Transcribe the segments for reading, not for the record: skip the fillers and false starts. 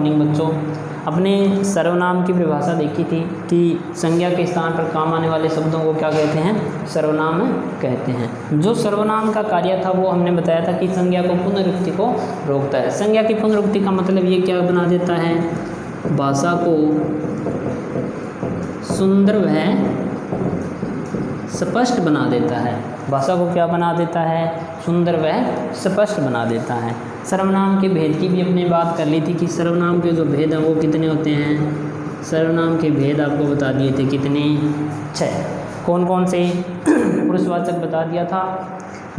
Morning बच्चों। अपने सर्वनाम की परिभाषा देखी थी कि संज्ञा के स्थान पर काम आने वाले शब्दों को क्या कहते हैं, सर्वनाम कहते हैं। जो सर्वनाम का कार्य था वो हमने बताया था कि संज्ञा को पुनरुक्ति को रोकता है। संज्ञा की पुनरुक्ति का मतलब ये क्या बना देता है, भाषा को सुंदर व स्पष्ट बना देता है। भाषा को क्या बना देता है, सुंदर व स्पष्ट बना देता है। सर्वनाम के भेद की भी अपने बात कर ली थी कि सर्वनाम के जो भेद हैं वो कितने होते हैं। सर्वनाम के भेद आपको बता दिए थे कितने, 6। कौन कौन से, पुरुषवाचक बता दिया था,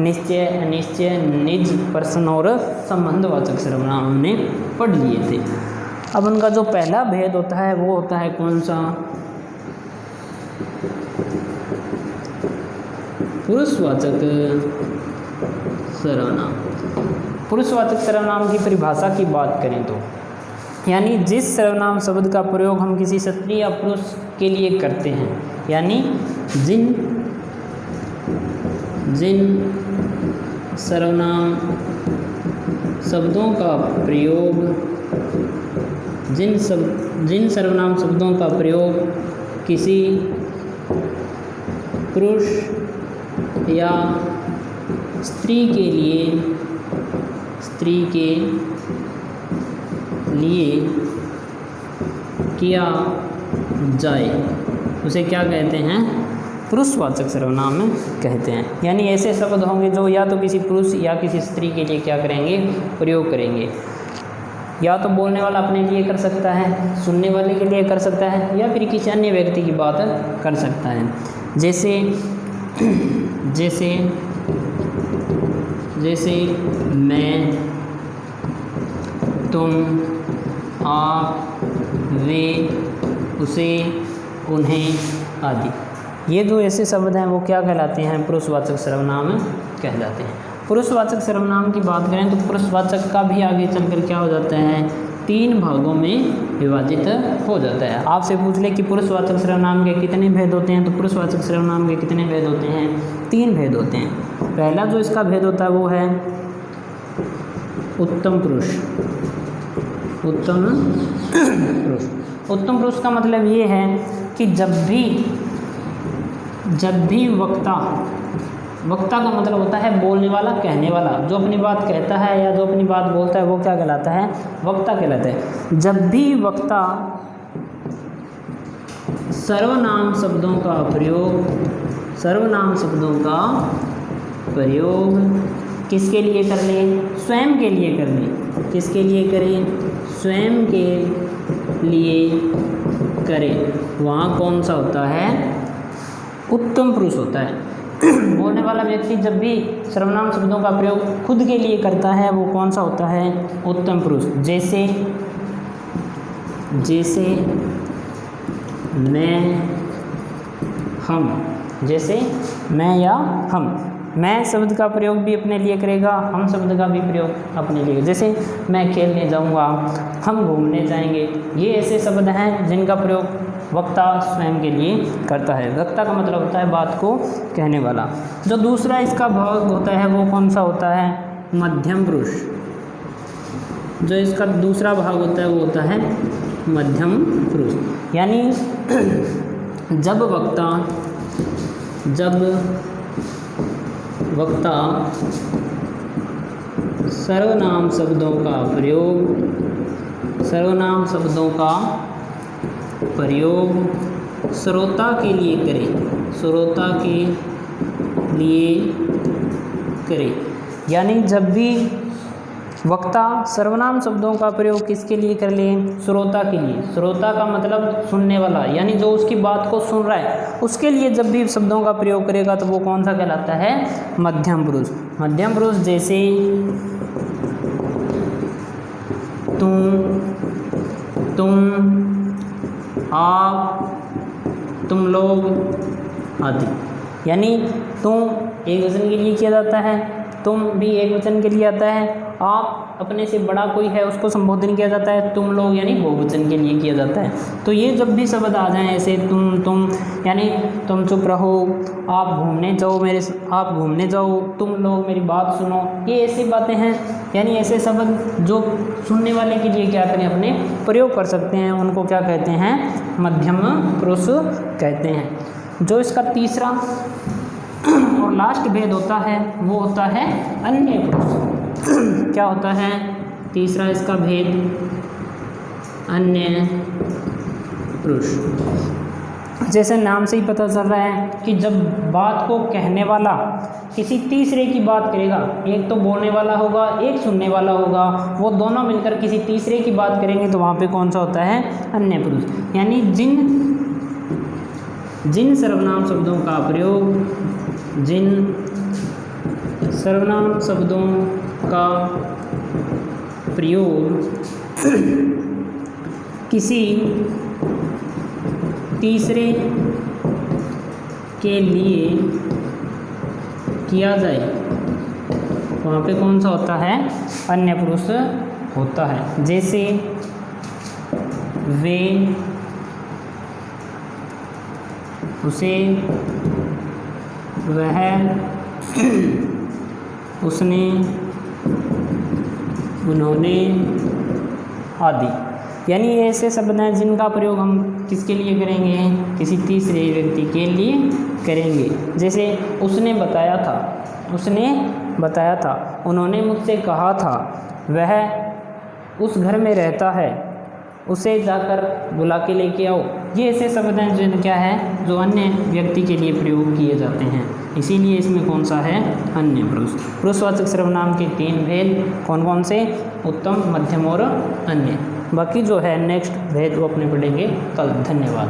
निश्चय, अनिश्चय, निज, प्रश्न और संबंधवाचक सर्वनाम हमने पढ़ लिए थे। अब उनका जो पहला भेद होता है वो होता है कौन सा, पुरुषवाचक सर्वनाम। पुरुषवाचक सर्वनाम की परिभाषा की बात करें तो यानी जिस सर्वनाम शब्द का प्रयोग हम किसी स्त्री या पुरुष के लिए करते हैं, यानी जिन सर्वनाम शब्दों का प्रयोग जिन सर्वनाम शब्दों का प्रयोग किसी पुरुष या स्त्री के लिए किया जाए उसे क्या कहते हैं, पुरुषवाचक सर्वनाम कहते हैं। यानी ऐसे शब्द होंगे जो या तो किसी पुरुष या किसी स्त्री के लिए क्या करेंगे, प्रयोग करेंगे। या तो बोलने वाला अपने लिए कर सकता है, सुनने वाले के लिए कर सकता है, या फिर किसी अन्य व्यक्ति की बात कर सकता है। जैसे मैं, तुम, आप, वे, उसे, उन्हें आदि। ये जो ऐसे शब्द हैं वो क्या कहलाते हैं, पुरुषवाचक सर्वनाम कहलाते हैं। पुरुषवाचक सर्वनाम की बात करें तो पुरुषवाचक का भी आगे चलकर क्या हो जाता है, 3 भागों में विभाजित हो जाता है। आपसे पूछ ले कि पुरुषवाचक सर्वनाम के कितने भेद होते हैं, तो पुरुषवाचक सर्वनाम के कितने भेद होते हैं, 3 भेद होते हैं। पहला जो इसका भेद होता है वो है उत्तम पुरुष। उत्तम पुरुष का मतलब ये है कि जब भी वक्ता का मतलब होता है बोलने वाला, कहने वाला, जो अपनी बात कहता है या जो अपनी बात बोलता है वो क्या कहलाता है, वक्ता कहलाता है। जब भी वक्ता सर्वनाम शब्दों का प्रयोग किसके लिए कर ले, स्वयं के लिए कर ले। किसके लिए करें, स्वयं के लिए करें, वहाँ कौन सा होता है, उत्तम पुरुष होता है। बोलने वाला व्यक्ति जब भी सर्वनाम शब्दों का प्रयोग खुद के लिए करता है वो कौन सा होता है, उत्तम पुरुष। जैसे मैं, हम, जैसे मैं या हम। मैं शब्द का प्रयोग भी अपने लिए करेगा, हम शब्द का भी प्रयोग अपने लिए। जैसे मैं खेलने जाऊंगा, हम घूमने जाएंगे। ये ऐसे शब्द हैं जिनका प्रयोग वक्ता स्वयं के लिए करता है। वक्ता का मतलब होता है बात को कहने वाला। जो दूसरा इसका भाग होता है वो कौन सा होता है, मध्यम पुरुष। जो इसका दूसरा भाग होता है वो होता है मध्यम पुरुष। यानी जब वक्ता सर्वनाम शब्दों का प्रयोग श्रोता के लिए करे। यानी जब भी वक्ता सर्वनाम शब्दों का प्रयोग किसके लिए कर ले, श्रोता के लिए। श्रोता का मतलब सुनने वाला, यानी जो उसकी बात को सुन रहा है उसके लिए जब भी शब्दों का प्रयोग करेगा तो वो कौन सा कहलाता है, मध्यम पुरुष। मध्यम पुरुष जैसे तुम, आप, तुम लोग आदि। यानी तुम एक वचन के लिए किया जाता है, तुम भी एक वचन के लिए आता है, आप अपने से बड़ा कोई है उसको संबोधन किया जाता है तुम लोग, यानी बहुवचन के लिए किया जाता है। तो ये जब भी शब्द आ जाएं ऐसे तुम यानी तुम चुप रहो, आप घूमने जाओ, तुम लोग मेरी बात सुनो, ये ऐसी बातें हैं, यानी ऐसे शब्द जो सुनने वाले के लिए क्या करें अपने प्रयोग कर सकते हैं, उनको क्या कहते हैं, मध्यम पुरुष कहते हैं। जो इसका तीसरा और लास्ट भेद होता है वो होता है अन्य पुरुष। क्या होता है तीसरा इसका भेद, अन्य पुरुष। जैसे नाम से ही पता चल रहा है कि जब बात को कहने वाला किसी तीसरे की बात करेगा, एक तो बोलने वाला होगा, एक सुनने वाला होगा, वो दोनों मिलकर किसी तीसरे की बात करेंगे तो वहाँ पे कौन सा होता है, अन्य पुरुष। यानी जिन सर्वनाम शब्दों का प्रयोग, जिन सर्वनाम शब्दों का प्रयोग किसी तीसरे के लिए किया जाए वहाँ पे कौन सा होता है, अन्य पुरुष होता है। जैसे वे, उसे, वह, उसने, उन्होंने आदि। यानी ऐसे शब्द हैं जिनका प्रयोग हम किसके लिए करेंगे, किसी तीसरे व्यक्ति के लिए करेंगे। जैसे उसने बताया था, उन्होंने मुझसे कहा था, वह उस घर में रहता है, उसे जाकर बुला के लेके आओ। ये ऐसे शब्द हैं जो क्या है, जो अन्य व्यक्ति के लिए प्रयोग किए जाते हैं, इसीलिए इसमें कौन सा है, अन्य पुरुष। पुरुषवाचक सर्वनाम के 3 भेद कौन कौन से, उत्तम, मध्यम और अन्य। बाकी जो है नेक्स्ट भेद वो अपने पढ़ेंगे कल। धन्यवाद।